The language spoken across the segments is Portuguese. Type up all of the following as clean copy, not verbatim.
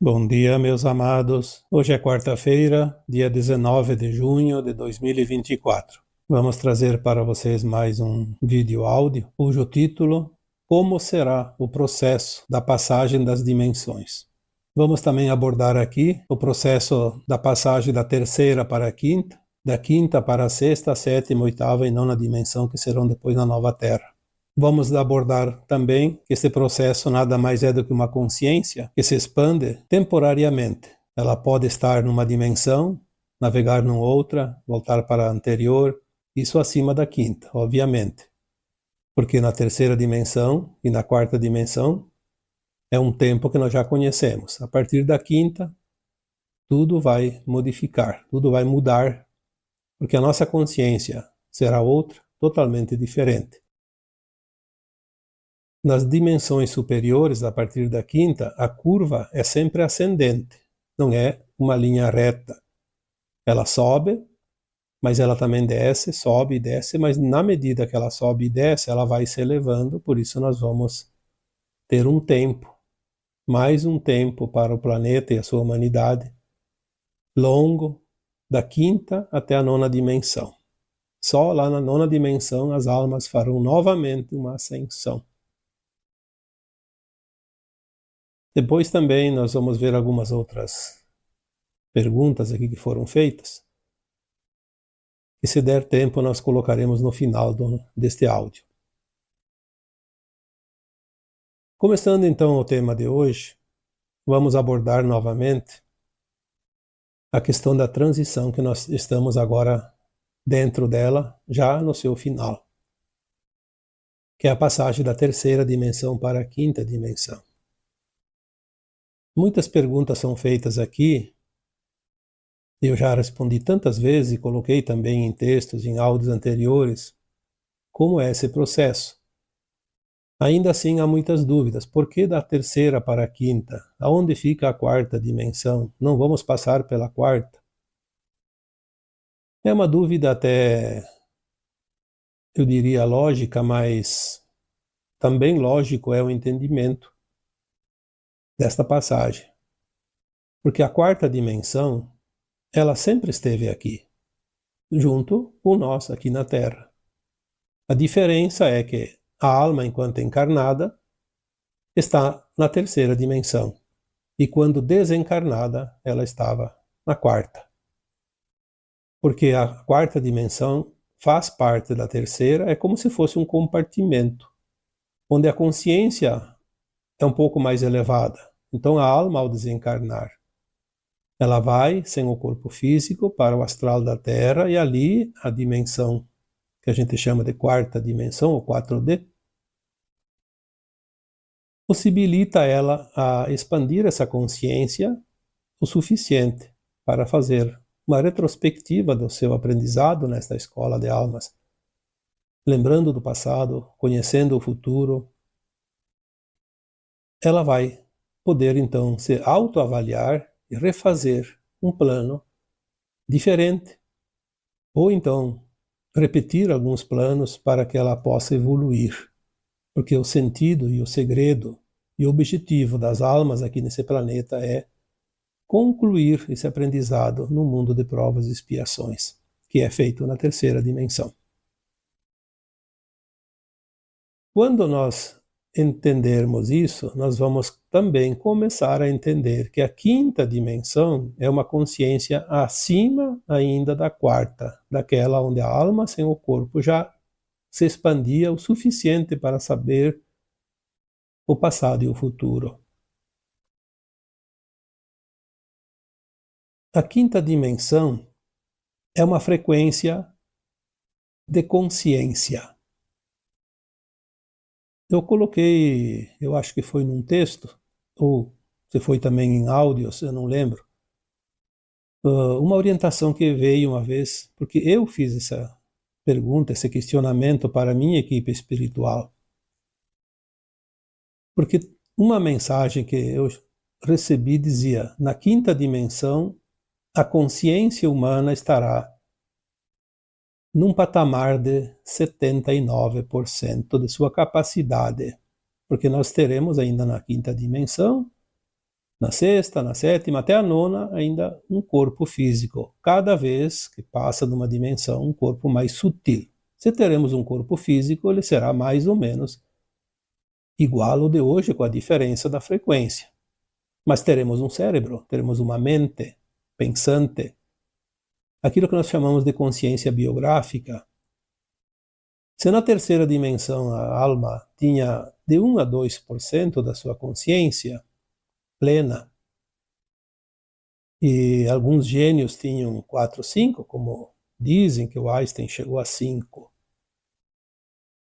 Bom dia, meus amados. Hoje é quarta-feira, dia 19 de junho de 2024. Vamos trazer para vocês mais um vídeo áudio, cujo título: Como será o processo da passagem das dimensões? Vamos também abordar aqui o processo da passagem da terceira para a quinta, da quinta para a sexta, sétima, oitava e nona dimensão, que serão depois na nova Terra. Vamos abordar também que esse processo nada mais é do que uma consciência que se expande temporariamente. Ela pode estar numa dimensão, navegar numa outra, voltar para a anterior, isso acima da quinta, obviamente. Porque na terceira dimensão e na quarta dimensão é um tempo que nós já conhecemos. A partir da quinta, tudo vai modificar, tudo vai mudar, porque a nossa consciência será outra, totalmente diferente. Nas dimensões superiores, a partir da quinta, a curva é sempre ascendente, não é uma linha reta. Ela sobe, mas ela também desce, sobe e desce, mas na medida que ela sobe e desce, ela vai se elevando, por isso nós vamos ter um tempo, mais um tempo para o planeta e a sua humanidade, longo, da quinta até a nona dimensão. Só lá na nona dimensão as almas farão novamente uma ascensão. Depois também nós vamos ver algumas outras perguntas aqui que foram feitas. E se der tempo nós colocaremos no final deste áudio. Começando então o tema de hoje, vamos abordar novamente a questão da transição que nós estamos agora dentro dela, já no seu final, que é a passagem da terceira dimensão para a quinta dimensão. Muitas perguntas são feitas aqui, eu já respondi tantas vezes e coloquei também em textos, em áudios anteriores, como é esse processo. Ainda assim há muitas dúvidas. Por que da terceira para a quinta? Aonde fica a quarta dimensão? Não vamos passar pela quarta? É uma dúvida até, eu diria, lógica, mas também lógico é o entendimento desta passagem. Porque a quarta dimensão, ela sempre esteve aqui, junto com nós aqui na Terra. A diferença é que a alma, enquanto encarnada, está na terceira dimensão. E quando desencarnada, ela estava na quarta. Porque a quarta dimensão faz parte da terceira, é como se fosse um compartimento, onde a consciência é um pouco mais elevada. Então a alma, ao desencarnar, ela vai, sem o corpo físico, para o astral da Terra, e ali a dimensão que a gente chama de quarta dimensão, ou 4D, possibilita ela a expandir essa consciência o suficiente para fazer uma retrospectiva do seu aprendizado nesta escola de almas, lembrando do passado, conhecendo o futuro. Ela vai poder então se autoavaliar e refazer um plano diferente, ou então repetir alguns planos para que ela possa evoluir, porque o sentido e o segredo e o objetivo das almas aqui nesse planeta é concluir esse aprendizado no mundo de provas e expiações, que é feito na terceira dimensão. Quando nós entendermos isso, nós vamos também começar a entender que a quinta dimensão é uma consciência acima ainda da quarta, daquela onde a alma sem o corpo já se expandia o suficiente para saber o passado e o futuro. A quinta dimensão é uma frequência de consciência. Eu coloquei, eu acho que foi num texto, ou se foi também em áudios, eu não lembro, uma orientação que veio uma vez, porque eu fiz essa pergunta, esse questionamento para a minha equipe espiritual. Porque uma mensagem que eu recebi dizia: na quinta dimensão, a consciência humana estará num patamar de 79% de sua capacidade, porque nós teremos ainda na quinta dimensão Na sexta, na sétima, até a nona, ainda um corpo físico. Cada vez que passa de uma dimensão, um corpo mais sutil. Se teremos um corpo físico, ele será mais ou menos igual ao de hoje, com a diferença da frequência. Mas teremos um cérebro, teremos uma mente pensante, aquilo que nós chamamos de consciência biográfica. Se na terceira dimensão a alma tinha de 1 a 2% da sua consciência plena, e alguns gênios tinham 4, 5, como dizem que o Einstein chegou a 5.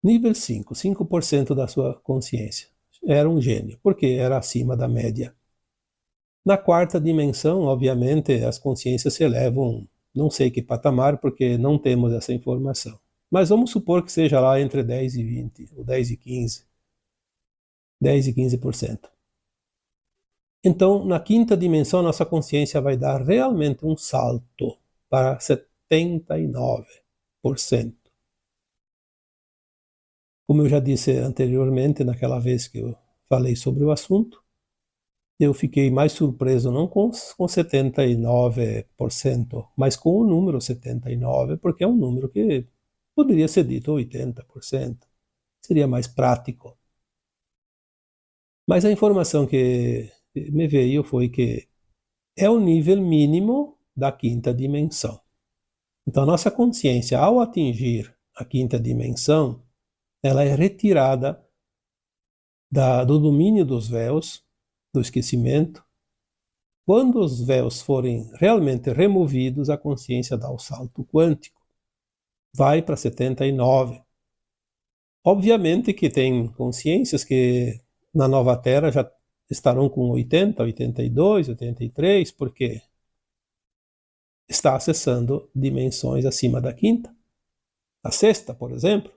Nível 5, 5% da sua consciência. Era um gênio, porque era acima da média. Na quarta dimensão, obviamente, as consciências se elevam, não sei que patamar, porque não temos essa informação. Mas vamos supor que seja lá entre 10 e 20, ou 10 e 15. 10 e 15%. Então, na quinta dimensão, nossa consciência vai dar realmente um salto para 79%. Como eu já disse anteriormente, naquela vez que eu falei sobre o assunto, eu fiquei mais surpreso não com 79%, mas com o número 79%, porque é um número que poderia ser dito 80%. Seria mais prático. Mas a informação que me veio foi que é o nível mínimo da quinta dimensão. Então, a nossa consciência, ao atingir a quinta dimensão, ela é retirada do domínio dos véus, do esquecimento. Quando os véus forem realmente removidos, a consciência dá o salto quântico. Vai para 79. Obviamente que tem consciências que na nova Terra já estarão com 80, 82, 83, porque está acessando dimensões acima da quinta. A sexta, por exemplo,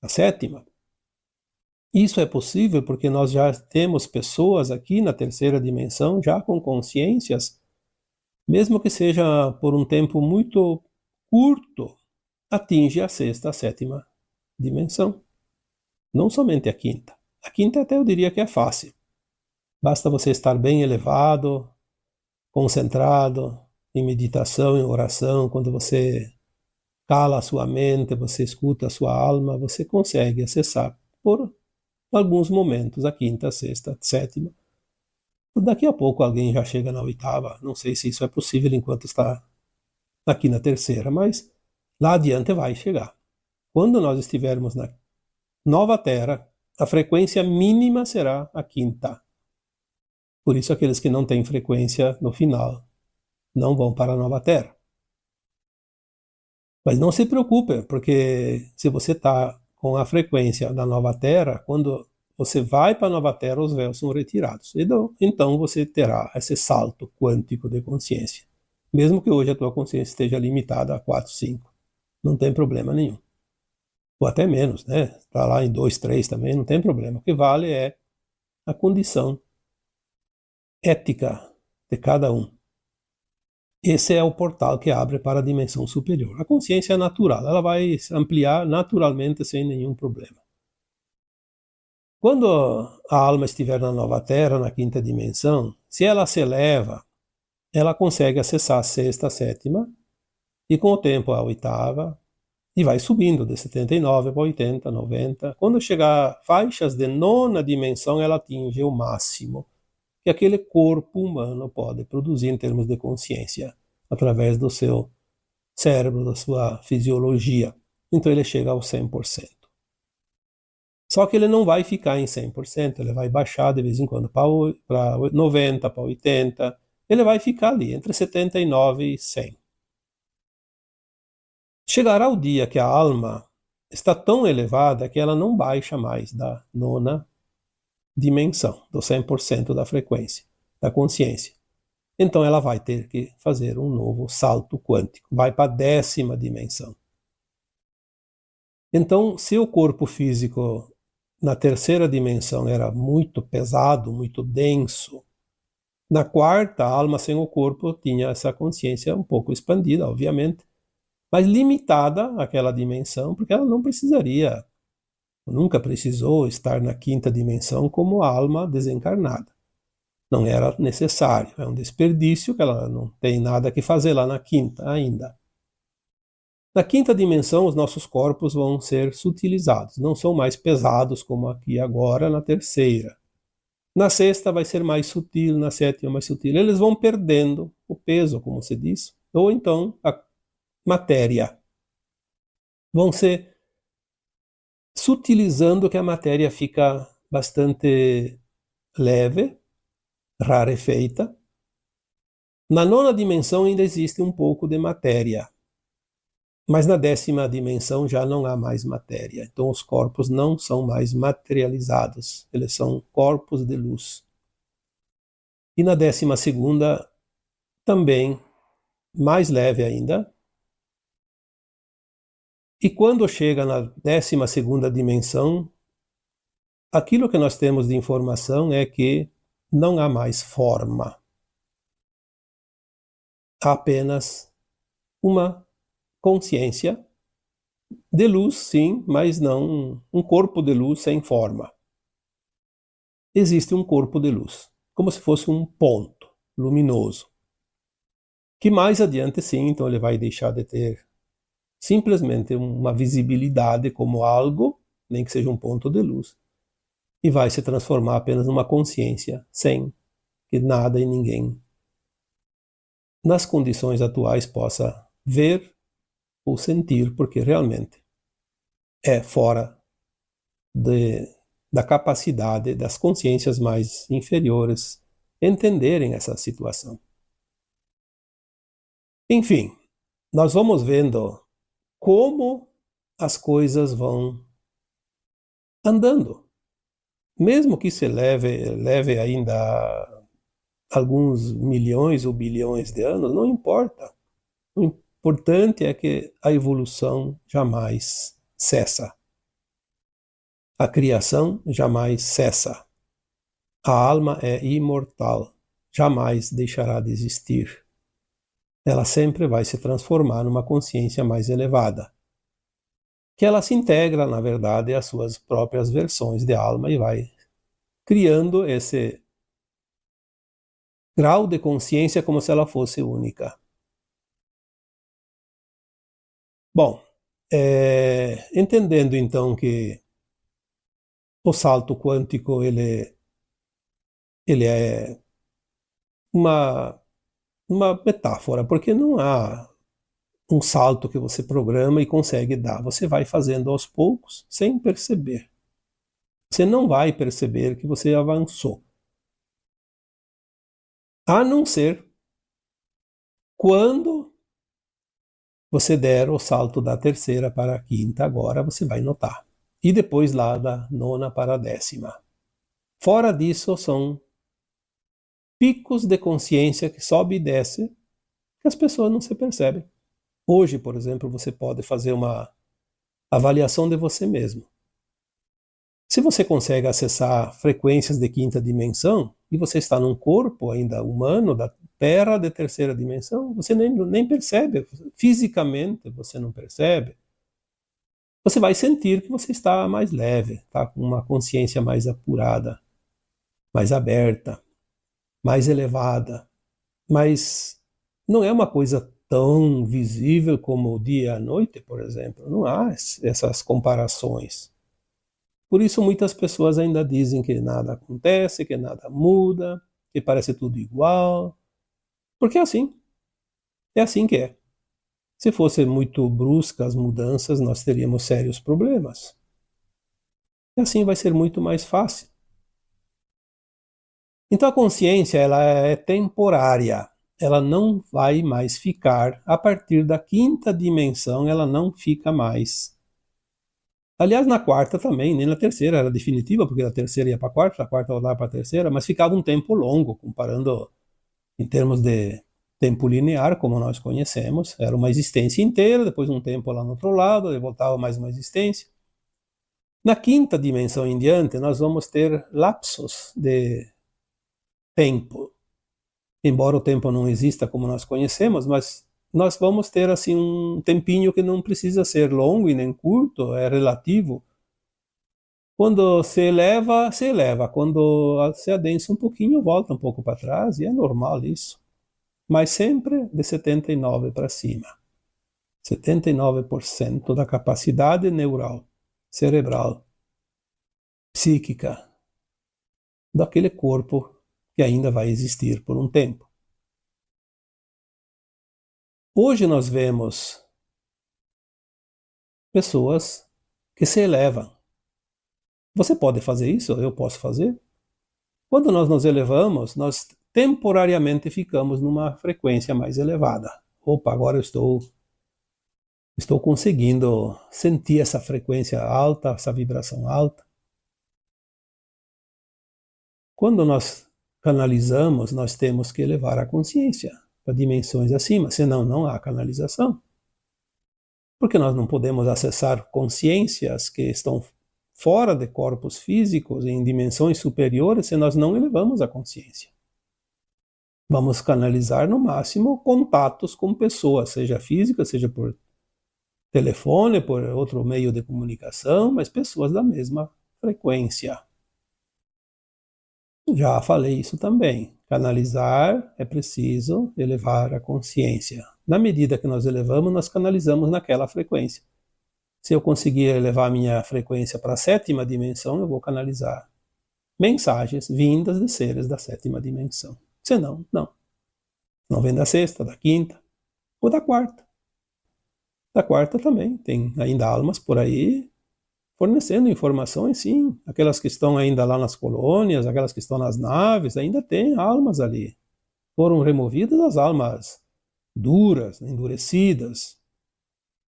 a sétima. Isso é possível porque nós já temos pessoas aqui na terceira dimensão já com consciências, mesmo que seja por um tempo muito curto, atinge a sexta, a sétima dimensão. Não somente a quinta. A quinta até eu diria que é fácil. Basta você estar bem elevado, concentrado, em meditação, em oração, quando você cala a sua mente, você escuta a sua alma, você consegue acessar por alguns momentos a quinta, a sexta, a sétima. Daqui a pouco alguém já chega na oitava, não sei se isso é possível enquanto está aqui na terceira, mas lá adiante vai chegar. Quando nós estivermos na nova Terra, a frequência mínima será a quinta. Por isso aqueles que não têm frequência no final não vão para a nova Terra. Mas não se preocupe, porque se você está com a frequência da nova Terra, quando você vai para a nova Terra, os véus são retirados. Então você terá esse salto quântico de consciência. Mesmo que hoje a tua consciência esteja limitada a 4, 5. Não tem problema nenhum. Ou até menos, né? Está lá em 2, 3 também, não tem problema. O que vale é a condição ética de cada um. Esse é o portal que abre para a dimensão superior. A consciência é natural, ela vai ampliar naturalmente sem nenhum problema. Quando a alma estiver na nova Terra, na quinta dimensão, se ela se eleva, ela consegue acessar a sexta, a sétima, e com o tempo a oitava, e vai subindo de 79 para 80, 90. Quando chegar a faixas de nona dimensão, ela atinge o máximo que aquele corpo humano pode produzir em termos de consciência, através do seu cérebro, da sua fisiologia. Então ele chega ao 100%. Só que ele não vai ficar em 100%, ele vai baixar de vez em quando para 90, para 80, ele vai ficar ali, entre 79 e 100. Chegará o dia que a alma está tão elevada que ela não baixa mais da nona dimensão, do 100% da frequência, da consciência. Então ela vai ter que fazer um novo salto quântico, vai para a 10ª dimensão. Então, se o corpo físico na terceira dimensão era muito pesado, muito denso, na quarta, a alma sem o corpo tinha essa consciência um pouco expandida, obviamente, mas limitada àquela dimensão, porque ela não precisaria, nunca precisou estar na quinta dimensão como a alma desencarnada. Não era necessário, é um desperdício que ela não tem nada que fazer lá na quinta ainda. Na quinta dimensão, os nossos corpos vão ser sutilizados, não são mais pesados como aqui agora na terceira. Na sexta vai ser mais sutil, na sétima mais sutil. Eles vão perdendo o peso, como se diz, ou então a matéria. Vão se sutilizando que a matéria fica bastante leve, rarefeita. Na nona dimensão ainda existe um pouco de matéria, mas na décima dimensão já não há mais matéria. Então os corpos não são mais materializados, eles são corpos de luz. E na décima segunda também mais leve ainda. E quando chega na décima segunda dimensão, aquilo que nós temos de informação é que não há mais forma. Há apenas uma consciência de luz, sim, mas não um corpo de luz sem forma. Existe um corpo de luz, como se fosse um ponto luminoso, que mais adiante, sim, então ele vai deixar de ter simplesmente uma visibilidade como algo, nem que seja um ponto de luz, e vai se transformar apenas numa consciência, sem que nada e ninguém, nas condições atuais, possa ver ou sentir, porque realmente é fora da capacidade das consciências mais inferiores entenderem essa situação. Enfim, nós vamos vendo como as coisas vão andando. Mesmo que se leve ainda alguns milhões ou bilhões de anos, não importa. O importante é que a evolução jamais cessa. A criação jamais cessa. A alma é imortal, jamais deixará de existir. Ela sempre vai se transformar numa consciência mais elevada, que ela se integra, na verdade, às suas próprias versões de alma e vai criando esse grau de consciência como se ela fosse única. Bom, entendendo então que o salto quântico ele é uma metáfora, porque não há um salto que você programa e consegue dar. Você vai fazendo aos poucos, sem perceber. Você não vai perceber que você avançou. A não ser quando você der o salto da terceira para a quinta, agora você vai notar. E depois lá da nona para a décima. Fora disso, são picos de consciência que sobe e desce, que as pessoas não se percebem. Hoje, por exemplo, você pode fazer uma avaliação de você mesmo. Se você consegue acessar frequências de quinta dimensão, e você está num corpo ainda humano, da Terra de terceira dimensão, você nem percebe. Fisicamente, você não percebe. Você vai sentir que você está mais leve, está com uma consciência mais apurada, mais aberta, mais elevada. Mas não é uma coisa tão visível como o dia e a noite, por exemplo. Não há essas comparações. Por isso muitas pessoas ainda dizem que nada acontece, que nada muda, que parece tudo igual. Porque é assim que é. Se fossem muito bruscas as mudanças, nós teríamos sérios problemas. E assim vai ser muito mais fácil. Então a consciência ela é temporária. Ela não vai mais ficar, a partir da quinta dimensão, ela não fica mais. Aliás, na quarta também, nem na terceira era definitiva, porque a terceira ia para a quarta voltava para a terceira, mas ficava um tempo longo, comparando em termos de tempo linear, como nós conhecemos. Era uma existência inteira, depois um tempo lá no outro lado, e voltava mais uma existência. Na quinta dimensão em diante, nós vamos ter lapsos de tempo. Embora o tempo não exista como nós conhecemos, mas nós vamos ter assim um tempinho que não precisa ser longo e nem curto, é relativo. Quando se eleva. Quando se adensa um pouquinho, volta um pouco para trás, e é normal isso. Mas sempre de 79 para cima. 79% da capacidade neural, cerebral, psíquica, daquele corpo que ainda vai existir por um tempo. Hoje nós vemos pessoas que se elevam. Você pode fazer isso? Eu posso fazer? Quando nós nos elevamos, nós temporariamente ficamos numa frequência mais elevada. Opa, agora eu estou conseguindo sentir essa frequência alta, essa vibração alta. Quando nós canalizamos, nós temos que elevar a consciência para dimensões acima, senão não há canalização. Porque nós não podemos acessar consciências que estão fora de corpos físicos, em dimensões superiores, se nós não elevamos a consciência. Vamos canalizar, no máximo, contatos com pessoas, seja física, seja por telefone, por outro meio de comunicação, mas pessoas da mesma frequência. Já falei isso também. Canalizar é preciso elevar a consciência. Na medida que nós elevamos, nós canalizamos naquela frequência. Se eu conseguir elevar a minha frequência para a 7ª dimensão, eu vou canalizar mensagens vindas de seres da 7ª dimensão. Senão, não. Não vem da 6ª, da 5ª ou da 4ª. Da 4ª também. Tem ainda almas por aí fornecendo informações, sim. Aquelas que estão ainda lá nas colônias, aquelas que estão nas naves, ainda tem almas ali. Foram removidas as almas duras, endurecidas,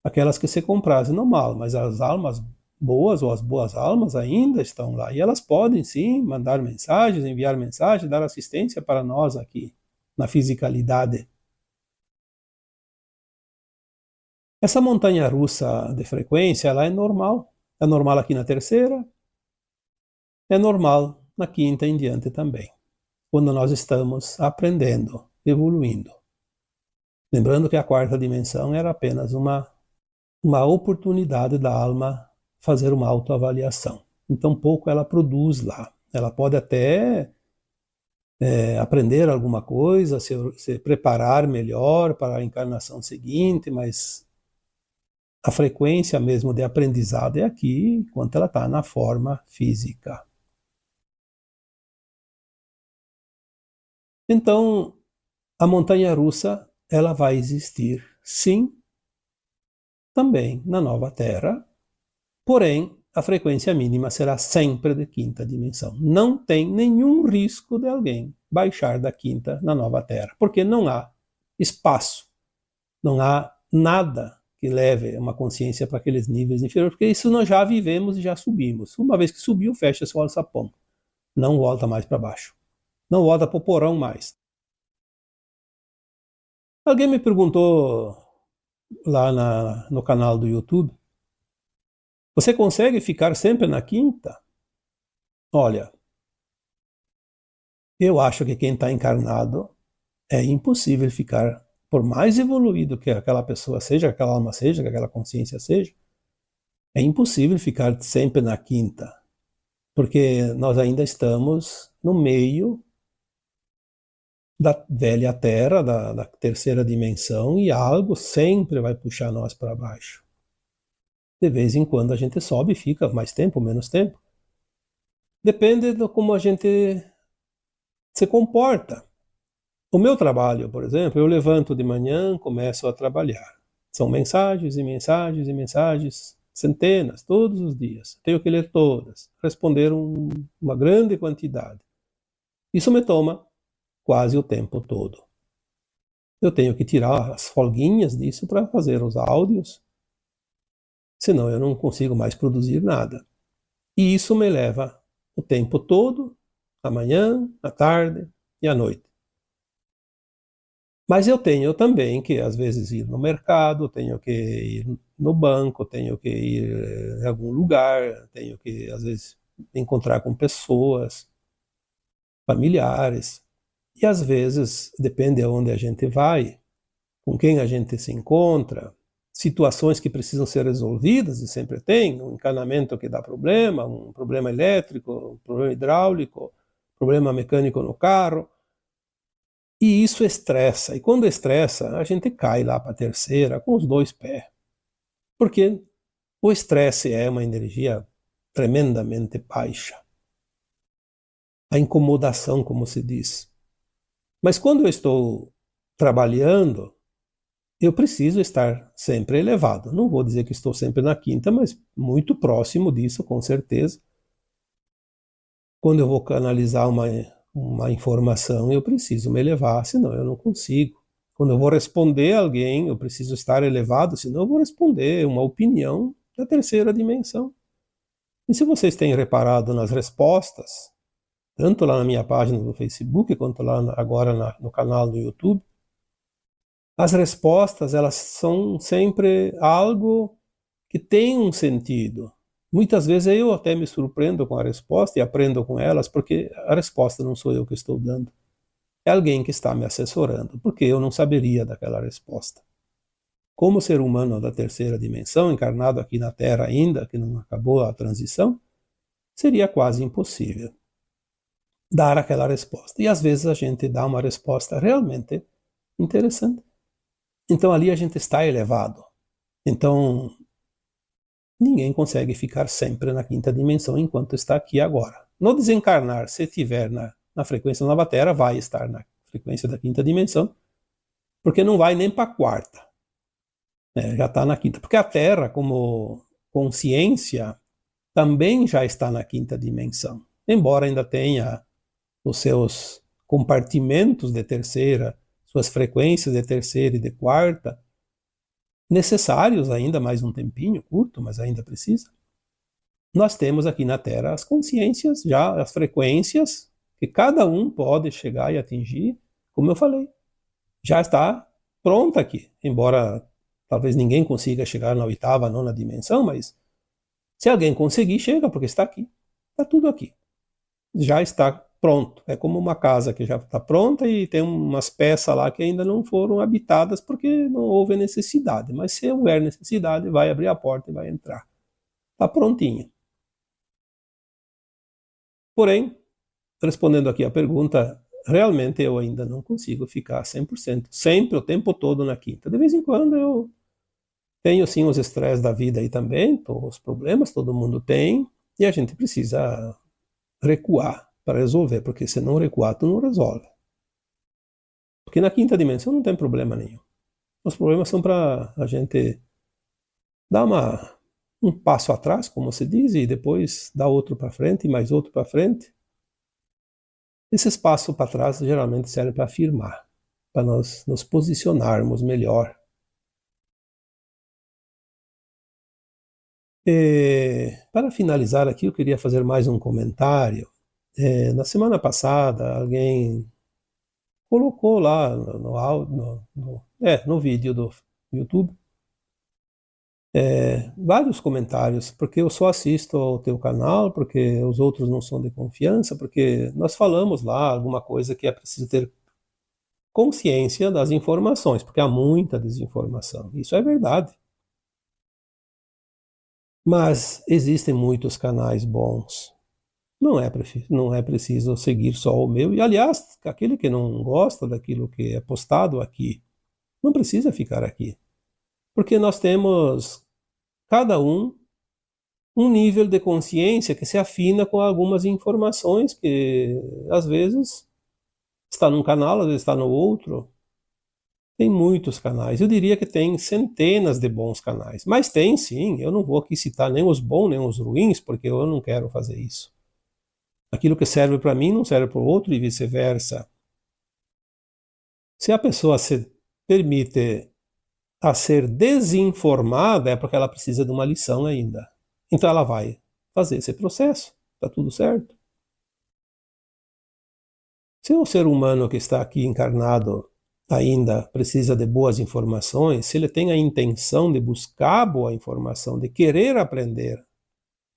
aquelas que se comprazem no mal, mas as almas boas ou as boas almas ainda estão lá. E elas podem, sim, mandar mensagens, enviar mensagens, dar assistência para nós aqui, na fisicalidade. Essa montanha-russa de frequência, ela é normal. É normal aqui na 3ª, é normal na 5ª em diante também, quando nós estamos aprendendo, evoluindo. Lembrando que a 4ª dimensão era apenas uma oportunidade da alma fazer uma autoavaliação. Então pouco ela produz lá. Ela pode até aprender alguma coisa, se preparar melhor para a encarnação seguinte, mas a frequência mesmo de aprendizado é aqui, enquanto ela está na forma física. Então, a montanha-russa, ela vai existir, sim, também na nova Terra, porém, a frequência mínima será sempre de 5ª dimensão. Não tem nenhum risco de alguém baixar da 5ª na nova Terra, porque não há espaço, não há nada que leve uma consciência para aqueles níveis inferiores, porque isso nós já vivemos e já subimos. Uma vez que subiu, fecha-se o alçapão. Não volta mais para baixo. Não volta para o porão mais. Alguém me perguntou lá no canal do YouTube, você consegue ficar sempre na 5ª? Olha, eu acho que quem está encarnado é impossível ficar, por mais evoluído que aquela pessoa seja, que aquela alma seja, que aquela consciência seja, é impossível ficar sempre na 5ª, porque nós ainda estamos no meio da velha Terra, da 3ª dimensão, e algo sempre vai puxar nós para baixo. De vez em quando a gente sobe e fica mais tempo, menos tempo. Depende de como a gente se comporta. O meu trabalho, por exemplo, eu levanto de manhã, começo a trabalhar. São mensagens e mensagens e mensagens, centenas, todos os dias. Tenho que ler todas, responder uma grande quantidade. Isso me toma quase o tempo todo. Eu tenho que tirar as folguinhas disso para fazer os áudios, senão eu não consigo mais produzir nada. E isso me leva o tempo todo, à manhã, à tarde e à noite. Mas eu tenho também que, às vezes, ir no mercado, tenho que ir no banco, tenho que ir em algum lugar, tenho que, às vezes, encontrar com pessoas, familiares. E, às vezes, depende de onde a gente vai, com quem a gente se encontra, situações que precisam ser resolvidas, e sempre tem, um encanamento que dá problema, um problema elétrico, um problema hidráulico, problema mecânico no carro, e isso estressa, e quando estressa, a gente cai lá para a terceira com os dois pés, porque o estresse é uma energia tremendamente baixa, a incomodação, como se diz. Mas quando eu estou trabalhando, eu preciso estar sempre elevado. Não vou dizer que estou sempre na quinta, mas muito próximo disso, com certeza. Quando eu vou canalizar uma informação, eu preciso me elevar, senão eu não consigo. Quando eu vou responder a alguém, eu preciso estar elevado, senão eu vou responder uma opinião da terceira dimensão. E se vocês têm reparado nas respostas, tanto lá na minha página do Facebook, quanto lá agora no canal do YouTube, as respostas, elas são sempre algo que tem um sentido. Muitas vezes eu até me surpreendo com a resposta e aprendo com elas, porque a resposta não sou eu que estou dando. É alguém que está me assessorando, porque eu não saberia daquela resposta. Como ser humano da terceira dimensão, encarnado aqui na Terra ainda, que não acabou a transição, seria quase impossível dar aquela resposta. E às vezes a gente dá uma resposta realmente interessante. Então ali a gente está elevado. Então ninguém consegue ficar sempre na quinta dimensão enquanto está aqui agora. No desencarnar, se estiver na frequência nova Terra, vai estar na frequência da quinta dimensão, porque não vai nem para a quarta. Já está na quinta. Porque a Terra, como consciência, também já está na quinta dimensão. Embora ainda tenha os seus compartimentos de terceira, suas frequências de terceira e de quarta, necessários ainda, mais um tempinho, curto, mas ainda precisa. Nós temos aqui na Terra as consciências, já as frequências, que cada um pode chegar e atingir, como eu falei. Já está pronta aqui, embora talvez ninguém consiga chegar na oitava, nona dimensão, mas se alguém conseguir, chega, porque está aqui. Está tudo aqui. Já está pronto. É como uma casa que já está pronta e tem umas peças lá que ainda não foram habitadas porque não houve necessidade. Mas se houver necessidade, vai abrir a porta e vai entrar. Está prontinha. Porém, respondendo aqui a pergunta, realmente eu ainda não consigo ficar 100%, sempre, o tempo todo na quinta. De vez em quando eu tenho sim os estresses da vida aí também, os problemas todo mundo tem, e a gente precisa recuar para resolver, porque se não recuar, tu não resolve. Porque na quinta dimensão não tem problema nenhum. Os problemas são para a gente dar um passo atrás, como se diz, e depois dar outro para frente, e mais outro para frente. Esses passos para trás geralmente servem para afirmar, para nós nos posicionarmos melhor. Para finalizar aqui, eu queria fazer mais um comentário. Na semana passada, alguém colocou lá no vídeo do YouTube vários comentários, porque eu só assisto ao teu canal, porque os outros não são de confiança, porque nós falamos lá alguma coisa que é preciso ter consciência das informações, porque há muita desinformação. Isso é verdade. Mas existem muitos canais bons. Não é preciso seguir só o meu. E, aliás, aquele que não gosta daquilo que é postado aqui, não precisa ficar aqui. Porque nós temos, cada um nível de consciência que se afina com algumas informações que, às vezes, está num canal, às vezes está no outro. Tem muitos canais. Eu diria que tem centenas de bons canais. Mas tem sim, eu não vou aqui citar nem os bons nem os ruins, porque eu não quero fazer isso. Aquilo que serve para mim não serve para o outro e vice-versa. Se a pessoa se permite a ser desinformada, é porque ela precisa de uma lição ainda. Então ela vai fazer esse processo. Está tudo certo. Se o ser humano que está aqui encarnado ainda precisa de boas informações, se ele tem a intenção de buscar boa informação, de querer aprender,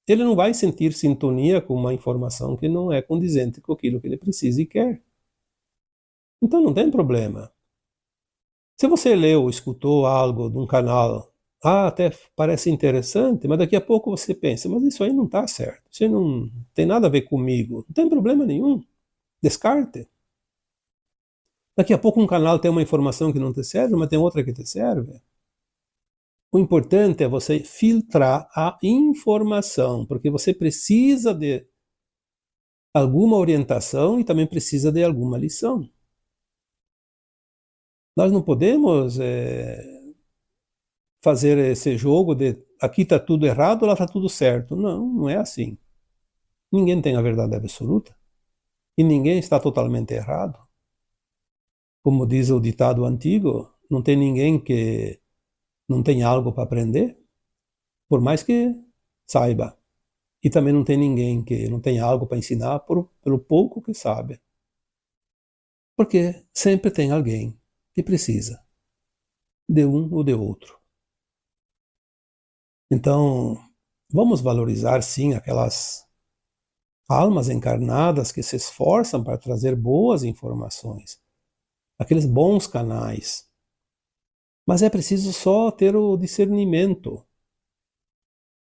ele não vai sentir sintonia com uma informação que não é condizente com aquilo que ele precisa e quer. Então não tem problema. Se você leu ou escutou algo de um canal até parece interessante, mas daqui a pouco você pensa, mas isso aí não está certo, isso aí não tem nada a ver comigo, não tem problema nenhum, descarte. Daqui a pouco um canal tem uma informação que não te serve, mas tem outra que te serve. O importante é você filtrar a informação, porque você precisa de alguma orientação e também precisa de alguma lição. Nós não podemos fazer esse jogo de aqui está tudo errado, lá está tudo certo. Não, não é assim. Ninguém tem a verdade absoluta e ninguém está totalmente errado. Como diz o ditado antigo, não tem ninguém que não tenha algo para aprender, por mais que saiba. E também não tem ninguém que não tenha algo para ensinar pelo pouco que sabe. Porque sempre tem alguém que precisa de um ou de outro. Então, vamos valorizar sim aquelas almas encarnadas que se esforçam para trazer boas informações, aqueles bons canais. Mas é preciso só ter o discernimento.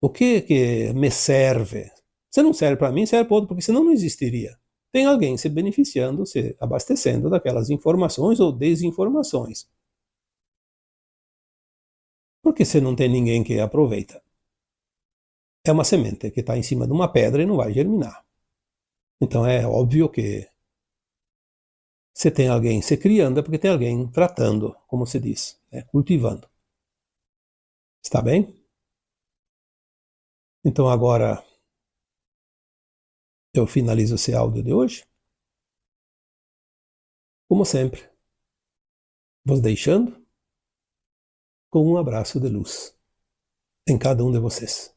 O que me serve? Se não serve para mim, serve para outro, porque senão não existiria. Tem alguém se beneficiando, se abastecendo daquelas informações ou desinformações. Porque se não tem ninguém que aproveita, é uma semente que está em cima de uma pedra e não vai germinar. Então é óbvio que se tem alguém se criando é porque tem alguém tratando, como se diz, cultivando. Está bem? Então agora eu finalizo esse áudio de hoje. Como sempre, vos deixando com um abraço de luz em cada um de vocês.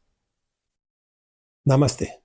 Namastê.